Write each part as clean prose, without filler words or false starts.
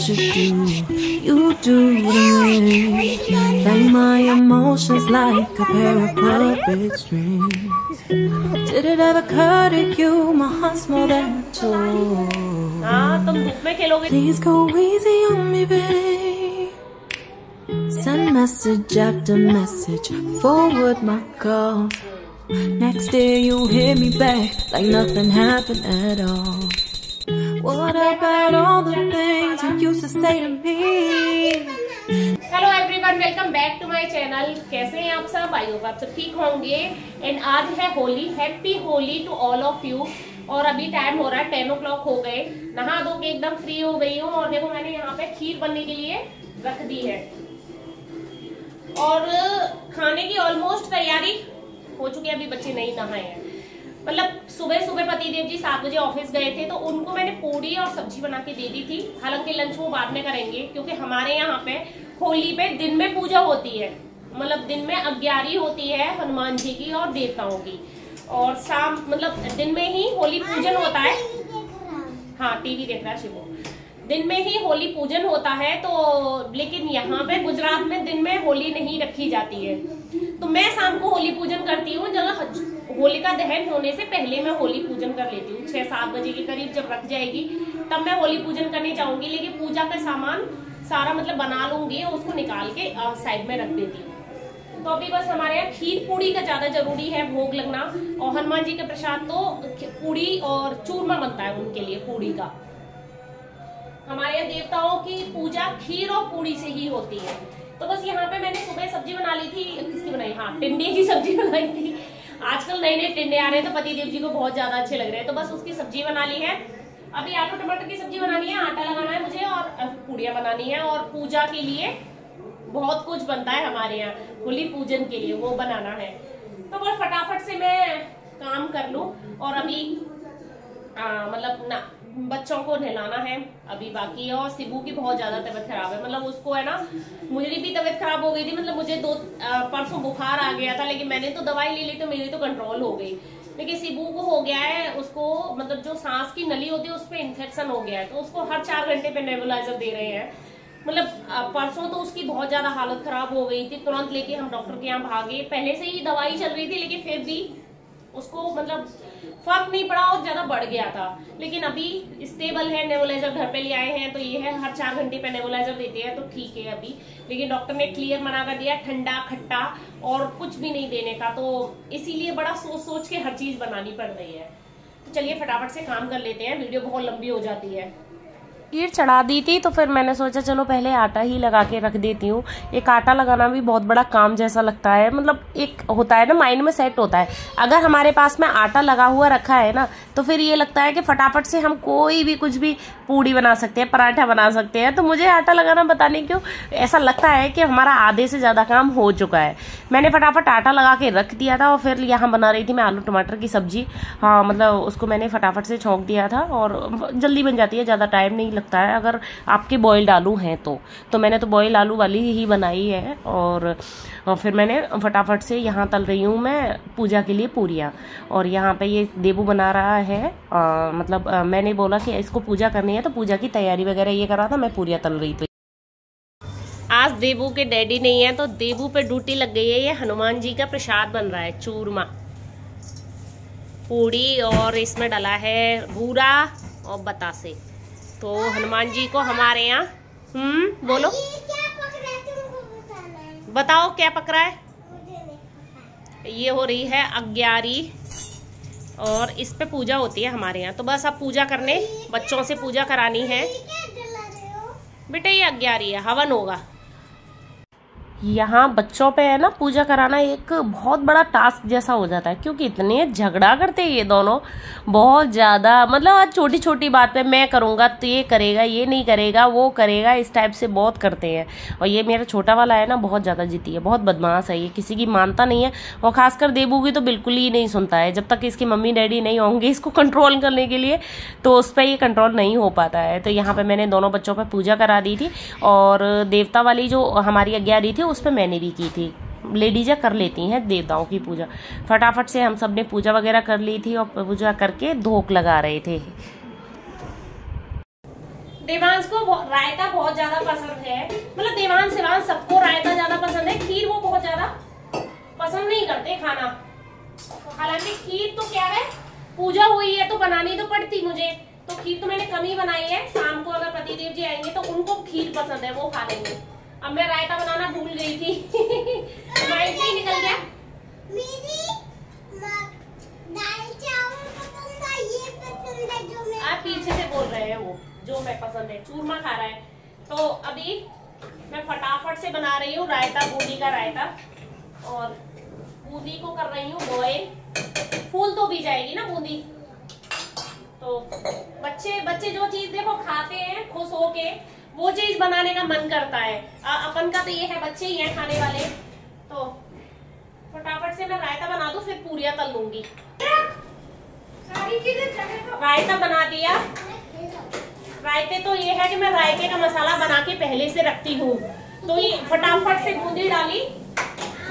you do to me. Play my emotions like a pair of puppet strings. Did it ever occur to you my heart's more than a toy? तुम धूप में खेलोगे? Please go easy on me, babe. Send message after message, forward my calls. Next day you hit me back like nothing happened at all. What about all the things you used to say to me? Hello everyone, welcome back to my channel. कैसे हैं आप सब? I hope आप सब ठीक होंगे। And आज है Holi. Happy Holi to all of you. और अभी टाइम हो रहा है 10 o'clock हो गए। नहा धो के एकदम फ्री हो गई हूँ और देखो मैंने यहाँ पे खीर बनने के लिए रख दी है और खाने की ऑलमोस्ट तैयारी हो चुकी है। अभी बच्चे नहीं नहाए हैं, मतलब सुबह सुबह पतिदेव जी 7 बजे ऑफिस गए थे तो उनको मैंने पूड़ी और सब्जी बना के दे दी थी। हालांकि लंच वो बाद में करेंगे क्योंकि हमारे यहाँ पे होली पे दिन में पूजा होती है, मतलब दिन में अग्यारी होती है हनुमान जी की और देवताओं की, और शाम मतलब दिन में ही होली पूजन होता है। हाँ, टीवी देख रहा है शिवो। दिन में ही होली पूजन होता है तो, लेकिन यहाँ पे गुजरात में दिन में होली नहीं रखी जाती है तो मैं शाम को होली पूजन करती हूँ। जगह होलिका दहन होने से पहले मैं होली पूजन कर लेती हूँ। 6-7 बजे के करीब जब रख जाएगी तब मैं होली पूजन करने जाऊंगी, लेकिन पूजा का सामान सारा मतलब बना लूंगी और उसको निकाल के साइड में रख देती हूँ। तो अभी बस हमारे यहाँ खीर पूड़ी का ज्यादा जरूरी है, भोग लगना, और हनुमान जी के प्रसाद तो पूड़ी और चूरमा बनता है उनके लिए पूड़ी का। हमारे यहाँ देवताओं की पूजा खीर और पूड़ी से ही होती है। तो बस यहाँ पे मैंने सुबह सब्जी बना ली थी। किसकी बनाई? हाँ, टिंडे की सब्जी बनाई थी। आजकल नए नए टिंडे आ रहे हैं तो पतिदेव जी को बहुत ज्यादा अच्छे लग रहे हैं, तो बस उसकी सब्जी बना ली है। अभी आलू टमाटर की सब्जी बनानी है, आटा लगाना है मुझे और पूड़ियाँ बनानी है, और पूजा के लिए बहुत कुछ बनता है हमारे यहाँ होली पूजन के लिए, वो बनाना है। तो बस फटाफट से मैं काम कर लूं और अभी मतलब ना बच्चों को नहलाना है अभी बाकी है। और सिबू की बहुत ज्यादा तबीयत खराब है, मतलब उसको है ना, मुझे भी तबीयत खराब हो गई थी, मतलब मुझे परसों बुखार आ गया था, लेकिन मैंने तो दवाई ले ली तो मेरी तो कंट्रोल हो गई। लेकिन सिबू को हो गया है, उसको मतलब जो सांस की नली होती है उस पर इन्फेक्शन हो गया है, तो उसको हर 4 घंटे पे नेबुलाइजर दे रहे हैं। मतलब परसों तो उसकी बहुत ज्यादा हालत खराब हो गई थी, तुरंत लेके हम डॉक्टर के यहाँ भागे। पहले से ही दवाई चल रही थी लेकिन फिर भी उसको मतलब फर्क नहीं पड़ा और ज्यादा बढ़ गया था। लेकिन अभी स्टेबल है, नेबुलाइजर घर पे ले आए हैं तो ये है हर 4 घंटे पे नेबुलाइजर देते हैं तो ठीक है अभी। लेकिन डॉक्टर ने क्लियर मना कर दिया ठंडा खट्टा और कुछ भी नहीं देने का, तो इसीलिए बड़ा सोच सोच के हर चीज बनानी पड़ रही है। तो चलिए फटाफट से काम कर लेते हैं, वीडियो बहुत लंबी हो जाती है। खीर चढ़ा दी थी तो फिर मैंने सोचा चलो पहले आटा ही लगा के रख देती हूँ। एक आटा लगाना भी बहुत बड़ा काम जैसा लगता है, मतलब एक होता है ना, माइंड में सेट होता है। अगर हमारे पास में आटा लगा हुआ रखा है ना तो फिर ये लगता है कि फटाफट से हम कोई भी कुछ भी पूड़ी बना सकते हैं, पराठा बना सकते हैं। तो मुझे आटा लगाना पता नहीं क्यों ऐसा लगता है कि हमारा आधे से ज्यादा काम हो चुका है। मैंने फटाफट आटा लगा के रख दिया था और फिर यहाँ बना रही थी मैं आलू टमाटर की सब्जी। हाँ, मतलब उसको मैंने फटाफट से छौंक दिया था और जल्दी बन जाती है, ज्यादा टाइम नहीं लगता है अगर आपके बॉइल्ड आलू हैं तो मैंने तो बॉइल्ड आलू वाली ही बनाई है। और फिर मैंने फटाफट से यहाँ तल रही हूँ मैं पूजा के लिए पूरियाँ, और यहाँ पे ये देबू बना रहा है। मतलब मैंने बोला कि इसको पूजा करनी है तो पूजा की तैयारी वगैरह ये कर रहा था, मैं पूरियाँ तल रही थी। आज देबू के डैडी नहीं है तो देबू पे ड्यूटी लग गई है। ये हनुमान जी का प्रसाद बन रहा है, चूरमा पूड़ी, और इसमें डाला है बूरा और बतासे। तो हनुमान जी को हमारे यहाँ बोलो, क्या पक रहा है तुमको बताना है। बताओ क्या पक रहा है? मुझे नहीं पता। ये हो रही है अग्यारी और इस पे पूजा होती है हमारे यहाँ। तो बस अब पूजा करने बच्चों से पूजा करानी है। क्या जला रहे हो? बेटा ये अग्यारी है, हवन होगा। यहाँ बच्चों पे है ना पूजा कराना एक बहुत बड़ा टास्क जैसा हो जाता है, क्योंकि इतने झगड़ा करते हैं ये दोनों बहुत ज्यादा। मतलब आज छोटी छोटी बात पे मैं करूंगा तो ये करेगा, ये नहीं करेगा वो करेगा, इस टाइप से बहुत करते हैं। और ये मेरा छोटा वाला है ना बहुत ज्यादा जिद्दी है, बहुत बदमाश है, ये किसी की मानता नहीं है, और खासकर देबू की तो बिल्कुल ही नहीं सुनता है। जब तक इसकी मम्मी डैडी नहीं होंगे इसको कंट्रोल करने के लिए तो उस पर ये कंट्रोल नहीं हो पाता है। तो यहाँ पे मैंने दोनों बच्चों पर पूजा करा दी थी, और देवता वाली जो हमारी अग्यारी थी उस पर मैंने भी की थी। लेडीजें कर लेती हैं देवताओं की पूजा। फटाफट से हम सब ने पूजा वगैरह कर ली थी और पूजा करके धोक लगा रहे थे। देवांश को रायता उनको खीर पसंद है, वो खा लेंगे। अब मैं रायता बनाना भूल गई थी माइंड से ही निकल गया। दाल चावल पसंद है, ये पसंद है जो मैं। आप पीछे से बोल रहे हैं, वो जो मैं पसंद है चूरमा खा रहा है। तो अभी मैं फटाफट से बना रही हूँ रायता, बूंदी का रायता, और बूंदी को कर रही हूँ बॉयल। फूल तो भी जाएगी ना बूंदी। तो बच्चे जो चीज देखो खाते हैं खुश होके, वो चीज बनाने का मन करता है। अपन का तो ये है, बच्चे ही हैं खाने वाले। तो फटाफट से मैं रायता बना दूं, फिर पूरियां तल लूंगी। सारी चीजें रायता बना दिया। रायते तो ये है कि मैं रायते का मसाला बना के पहले से रखती हूँ। तो ये फटाफट से बूंदी डाली,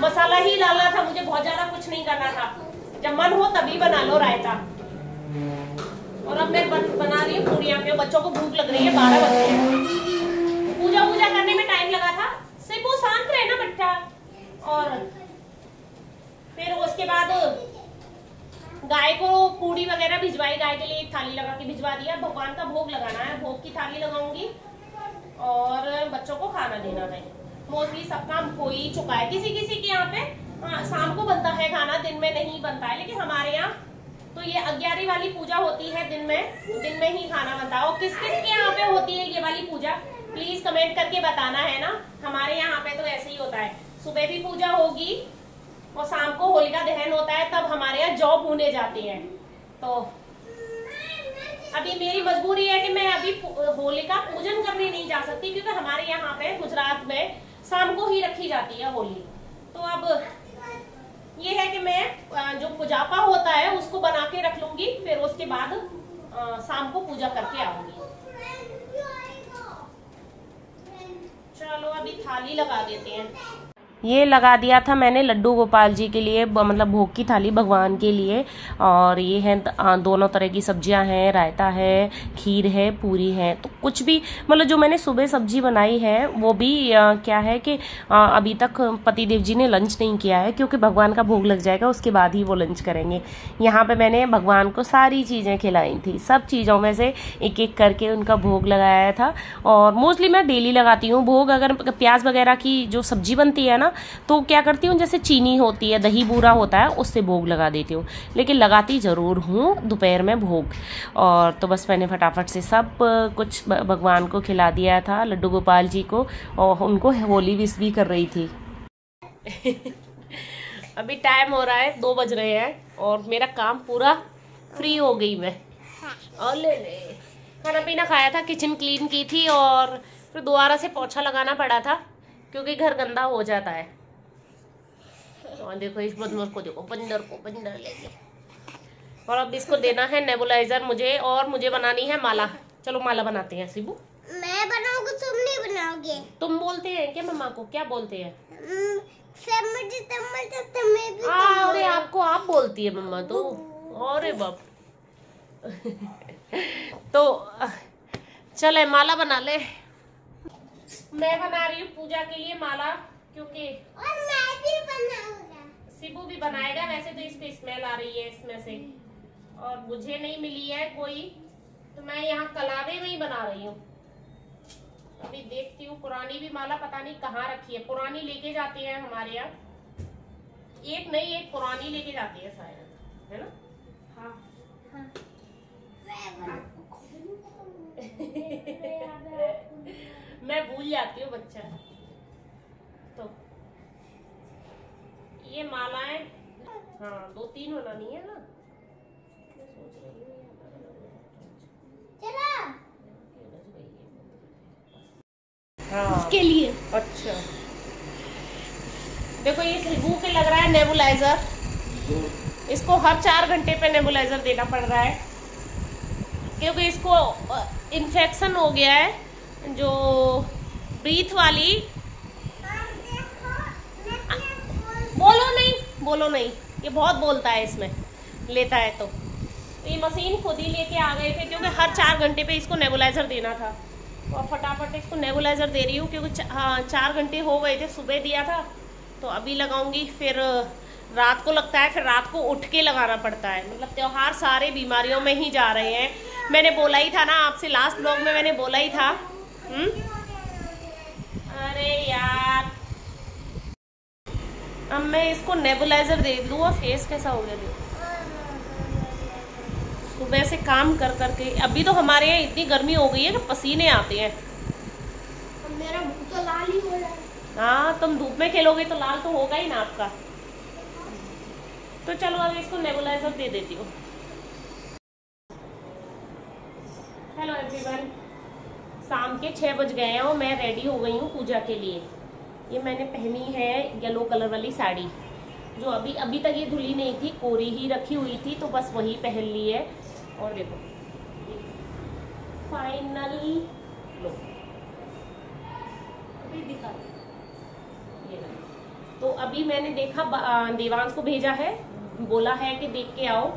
मसाला ही डालना था मुझे, बहुत ज्यादा कुछ नहीं करना था। जब मन हो तभी बना लो रायता। और अब मैं बना रही हूँ पूरियां पे। बच्चों को भूख लग रही है, 12 बज गए। पूजा करने में टाइम लगा था, सिर्फ वो शांत रहे ना बच्चा। और फिर उसके बाद गाय को पूड़ी वगैरह भिजवाई, गाय के लिए एक थाली लगा के भिजवा दिया। भगवान का भोग लगाना है, भोग की थाली लगाऊंगी और बच्चों को खाना देना है। मोस्टली सब काम हो ही चुका है। किसी के यहाँ पे शाम को बनता है खाना, दिन में नहीं बनता है। लेकिन हमारे यहाँ तो ये 11वीं वाली पूजा होती है दिन में ही खाना बनता है। और किस के यहाँ पे होती है ये वाली पूजा, प्लीज कमेंट करके बताना है ना। हमारे यहाँ पे तो ऐसे ही होता है, सुबह भी पूजा होगी और शाम को होलिका दहन होता है, तब हमारे यहाँ जौ भूने जाते हैं। तो अभी मेरी मजबूरी है कि मैं अभी होलिका पूजन करने नहीं जा सकती, क्योंकि हमारे यहाँ पे गुजरात में शाम को ही रखी जाती है होली। तो अब ये है कि मैं जो पुजापा होता है उसको बना के रख लूंगी, फिर उसके बाद शाम को पूजा करके आऊंगी। चलो अभी थाली लगा देते हैं। ये लगा दिया था मैंने लड्डू गोपाल जी के लिए, मतलब भोग की थाली भगवान के लिए। और ये है दोनों तरह की सब्जियां हैं, रायता है, खीर है, पूरी है। तो कुछ भी मतलब जो मैंने सुबह सब्जी बनाई है वो भी क्या है कि अभी तक पतिदेव जी ने लंच नहीं किया है, क्योंकि भगवान का भोग लग जाएगा उसके बाद ही वो लंच करेंगे। यहाँ पे मैंने भगवान को सारी चीज़ें खिलाई थी, सब चीज़ों में से एक एक करके उनका भोग लगाया था। और मोस्टली मैं डेली लगाती हूँ भोग। अगर प्याज वगैरह की जो सब्जी बनती है ना, तो क्या करती हूँ, जैसे चीनी होती है, दही बूरा होता है, उससे भोग लगा देती हूँ। लेकिन लगाती जरूर हूँ दोपहर में भोग। और तो बस मैंने फटाफट से सब कुछ भगवान को खिला दिया था, लड्डू गोपाल जी को, और उनको होली विश भी कर रही थी। अभी टाइम हो रहा है 2 बज रहे हैं और मेरा काम पूरा फ्री हो गई मैं। और ले खाना पीना खाया था, किचन क्लीन की थी, और फिर दोबारा से पोछा लगाना पड़ा था क्योंकि घर गंदा हो जाता है। और देखो इस बंदर को, देखो बंदर लेंगे। और अब इसको देना है नेबुलाइजर मुझे, और मुझे बनानी है माला। चलो माला बनाते हैं। शिबू मैं बनाऊंगी, तुम नहीं बनाओगे? तुम बोलते हैं क्या मम्मा को? क्या बोलते हैं? अरे आपको आप बोलती है मम्मा तो। अरे बाप। तो चले माला बना ले। मैं बना रही हूँ पूजा के लिए माला, क्योंकि और मैं भी बनाऊंगा। शिबू भी बनाएगा। वैसे तो इस पे स्मेल आ रही है इसमें से, और मुझे नहीं मिली है कोई, तो मैं यहाँ कलावे में ही बना रही हूँ। अभी देखती हूँ। पुरानी भी माला पता नहीं कहाँ रखी है। पुरानी लेके जाते हैं हमारे यहाँ, एक नहीं एक पुरानी लेके जाती है शायद, है ना? हाँ मैं भूल जाती हूँ बच्चा। तो ये मालाएं, हाँ 2-3 होना नहीं है ना, सोच रही हूँ। चलो हाँ इसके लिए। अच्छा देखो ये शिबू के लग रहा है नेबुलाइजर। इसको हर 4 घंटे पे नेबुलाइजर देना पड़ रहा है, क्योंकि इसको इन्फेक्शन हो गया है जो ब्रीथ वाली। बोलो नहीं, ये बहुत बोलता है, इसमें लेता है। तो ये मशीन खुद ही लेके आ गए थे, क्योंकि हर 4 घंटे पे इसको नेबुलाइजर देना था। और फटाफट इसको नेबुलाइजर दे रही हूँ, क्योंकि 4 घंटे हो गए थे, सुबह दिया था तो अभी लगाऊंगी। फिर रात को लगता है, फिर रात को उठ के लगाना पड़ता है। मतलब त्योहार सारे बीमारियों में ही जा रहे हैं। मैंने बोला ही था ना आपसे, लास्ट ब्लॉग में मैंने बोला ही था अरे यार, अब मैं इसको नेबुलाइजर दे दूँ और फेस कैसा हो गया देखो। सुबह से काम कर करके अभी तो हमारे यहाँ इतनी गर्मी हो गई है कि पसीने आते हैं। मेरा मुंह तो लाल ही हो रहा है। हाँ, तुम धूप में खेलोगे तो लाल तो होगा ही ना आपका। तो चलो अब इसको नेबुलाइजर दे देती हूँ। हेलो एवरीवन, शाम के 6 बज गए हैं और मैं रेडी हो गई हूँ पूजा के लिए। ये मैंने पहनी है येलो कलर वाली साड़ी, जो अभी तक ये धुली नहीं थी, कोरी ही रखी हुई थी, तो बस वही पहन ली है। और देखो फाइनल लो दिखा। तो अभी मैंने देखा देवांश को भेजा है, बोला है कि देख के आओ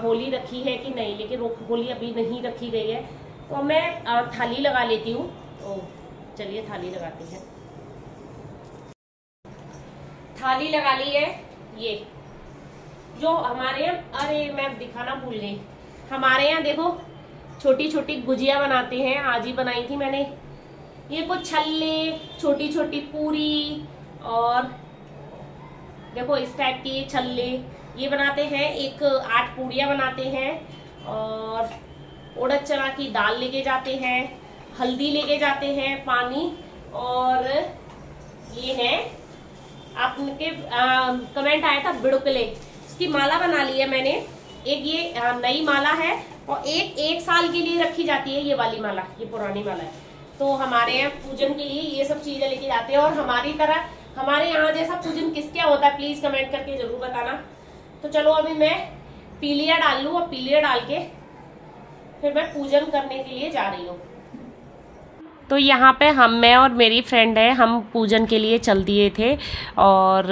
होली रखी है कि नहीं, लेकिन होली अभी नहीं रखी गई है। तो मैं थाली लगा लेती हूँ। तो चलिए थाली लगाते हैं। थाली लगा ली है। ये जो हमारे यहाँ, अरे मैं दिखाना भूल गई, हमारे यहाँ देखो छोटी छोटी गुजिया बनाते हैं। आज ही बनाई थी मैंने। ये कुछ छल्ले, छोटी छोटी पूरी, और देखो इस टाइप के छल्ले ये बनाते हैं। एक 8 पूड़ियाँ बनाते हैं, और उड़द चना की दाल लेके जाते हैं, हल्दी लेके जाते हैं, पानी, और ये है आपके कमेंट आया था बिड़ुकले, इसकी माला बना ली है मैंने। एक ये नई माला है, और एक साल के लिए रखी जाती है ये वाली माला, ये पुरानी माला है। तो हमारे यहाँ पूजन के लिए ये सब चीजें लेके जाते हैं। और हमारी तरह हमारे यहाँ जैसा पूजन किसके होता है प्लीज कमेंट करके जरूर बताना। तो चलो अभी मैं पीलिया डाल लूँ, और पीलिया डाल के फिर मैं पूजन करने के लिए जा रही हूँ। तो यहाँ पे मैं और मेरी फ्रेंड है, हम पूजन के लिए चल दिए थे। और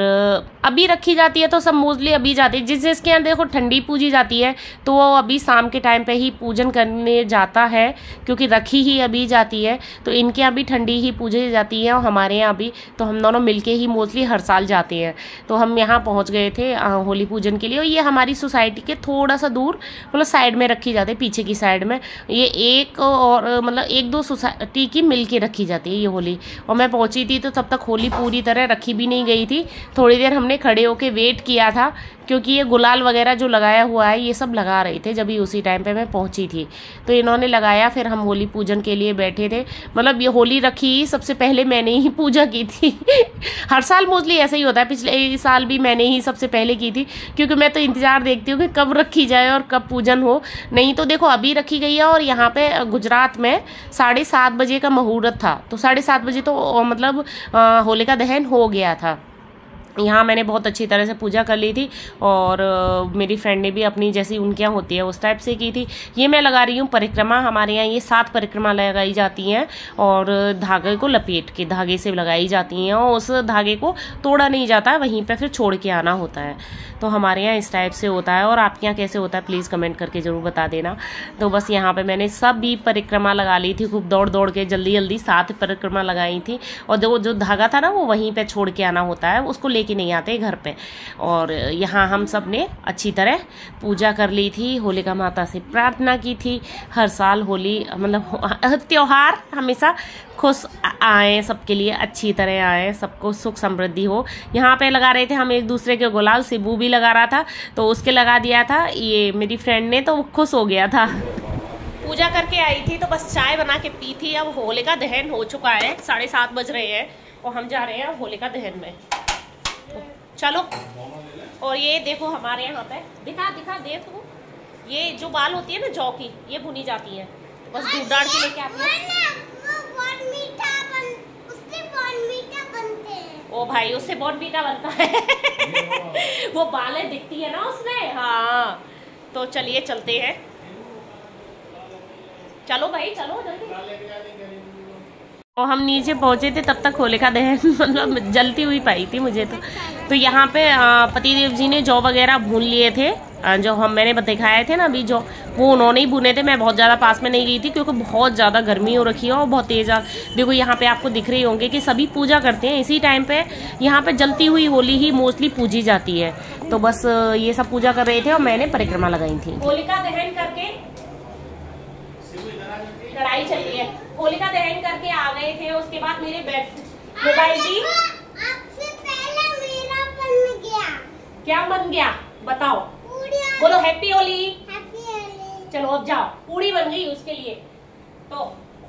अभी रखी जाती है तो सब मोस्टली अभी जाते हैं। जिसके यहाँ देखो ठंडी पूजी जाती है तो वो अभी शाम के टाइम पे ही पूजन करने जाता है, क्योंकि रखी ही अभी जाती है। तो इनके यहाँ भी ठंडी ही पूजी जाती है, और हमारे यहाँ भी। तो हम दोनों मिलके ही मोस्टली हर साल जाते हैं। तो हम यहाँ पहुँच गए थे होली पूजन के लिए। और ये हमारी सोसाइटी के थोड़ा सा दूर, मतलब साइड में रखी जाती है, पीछे की साइड में। ये एक और मतलब 1-2 सोसाइटी की मिलके रखी जाती है ये होली। और मैं पहुंची थी तो तब तक होली पूरी तरह रखी भी नहीं गई थी। थोड़ी देर हमने खड़े होके वेट किया था, क्योंकि ये गुलाल वगैरह जो लगाया हुआ है ये सब लगा रहे थे जब भी उसी टाइम पे मैं पहुंची थी। तो इन्होंने लगाया, फिर हम होली पूजन के लिए बैठे थे। मतलब ये होली रखी सबसे पहले मैंने ही पूजा की थी। हर साल मोस्टली ऐसा ही होता है, पिछले साल भी मैंने ही सबसे पहले की थी, क्योंकि मैं तो इंतजार देखती हूँ कि कब रखी जाए और कब पूजन हो। नहीं तो देखो अभी रखी गई है, और यहाँ पे गुजरात में 7:30 बजे का मुहूर्त था। तो 7:30 बजे तो मतलब होलिका दहन हो गया था। यहाँ मैंने बहुत अच्छी तरह से पूजा कर ली थी, और मेरी फ्रेंड ने भी अपनी जैसी उनके यहाँ होती है उस टाइप से की थी। ये मैं लगा रही हूँ परिक्रमा। हमारे यहाँ ये 7 परिक्रमा लगाई जाती हैं, और धागे को लपेट के धागे से लगाई जाती हैं, और उस धागे को तोड़ा नहीं जाता है, वहीं पे फिर छोड़ के आना होता है। तो हमारे यहाँ इस टाइप से होता है। और आपके यहाँ कैसे होता है प्लीज़ कमेंट करके ज़रूर बता देना। तो बस यहाँ पर मैंने सभी परिक्रमा लगा ली थी, खूब दौड़ दौड़ के जल्दी 7 परिक्रमा लगाई थी। और जो धागा था ना वो वहीं पर छोड़ के आना होता है, उसको कि नहीं आते घर पे। और यहाँ हम सब ने अच्छी तरह पूजा कर ली थी, होलिका माता से प्रार्थना की थी। हर साल होली मतलब त्योहार हमेशा खुश आए, सबके लिए अच्छी तरह आए, सबको सुख समृद्धि हो। यहाँ पे लगा रहे थे हम एक दूसरे के गुलाल, सिबू भी लगा रहा था तो उसके लगा दिया था ये मेरी फ्रेंड ने, तो वो खुश हो गया था। पूजा करके आई थी तो बस चाय बना के पी थी। अब होलिका दहन हो चुका है, 7:30 बज रहे हैं, और हम जा रहे हैं होलिका दहन में। चलो। और ये देखो हमारे यहाँ पे दिखा दे तू, ये जो बाल होती है ना जौ की, ये भुनी जाती है। तो बस दूध डाल के लेके आते हैं। ओ भाई उससे बहुत मीठा बनता है। वो बालें दिखती है ना उसमें। हाँ तो चलिए चलते हैं। चलो भाई चलो जल्दी। और हम नीचे पहुंचे थे तब तक होलिका दहन मतलब जलती हुई पाई थी मुझे तो यहाँ पे पतिदेव जी ने जौ वगैरह भून लिए थे, जो मैंने दिखाए थे ना अभी, जो वो उन्होंने ही भुने थे। मैं बहुत ज़्यादा पास में नहीं गई थी क्योंकि बहुत ज़्यादा गर्मी हो रखी है और बहुत तेज़। देखो यहाँ पे आपको दिख रहे होंगे कि सभी पूजा करते हैं इसी टाइम पे। यहाँ पे जलती हुई होली ही मोस्टली पूजी जाती है। तो बस ये सब पूजा कर रहे थे और मैंने परिक्रमा लगाई थी। होलिका दहन करके लड़ाई चली है, होलिका दहन करके आ गए थे। उसके बाद मेरे मोबाइल की। आपसे पहले मेरा बन गया। क्या बन गया बताओ? पूरी। बोलो हैप्पी होली। हैप्पी होली। चलो अब जाओ, पूरी बन गई उसके लिए। तो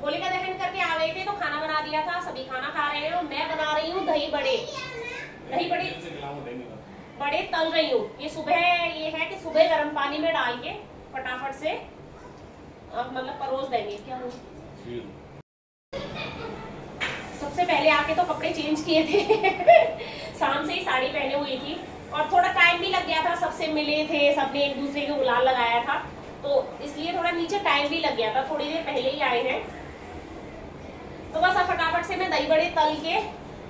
होलिका दहन करके आ गए थे तो खाना बना दिया था, सभी खाना खा रहे हैं और मैं बना रही हूँ दही बड़े। दही बड़े बड़े तल रही हूँ। ये सुबह ये है कि सुबह गर्म पानी में डाल के फटाफट से अब मतलब परोस देंगे। क्या हो सबसे पहले आके तो कपड़े चेंज किए थे शाम से ही साड़ी पहने हुई थी और थोड़ा टाइम भी लग गया था, सबसे मिले थे, सबने एक दूसरे के गुलाल लगाया था तो इसलिए थोड़ा नीचे टाइम भी लग गया था, थोड़ी देर पहले ही आए हैं। तो बस अब फटाफट से मैं दही बड़े तल के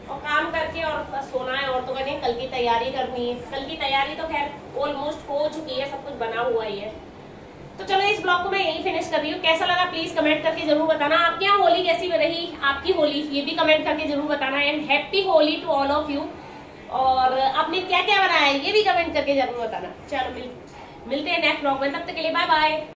और काम करके और बस सोना है और तो कहने कल की तैयारी करनी है। कल की तैयारी तो खैर ऑलमोस्ट हो चुकी है, सब कुछ बना हुआ ही है। तो चलो इस ब्लॉग को मैं यही फिनिश कर रही हूँ। कैसा लगा प्लीज कमेंट करके जरूर बताना। आपके यहाँ होली कैसी रही, आपकी होली ये भी कमेंट करके जरूर बताना। And happy Holi to all of you. और आपने क्या क्या बनाया है ये भी कमेंट करके जरूर बताना। चलो मिलते हैं नेक्स्ट ब्लॉग में, तब तक के लिए बाय बाय।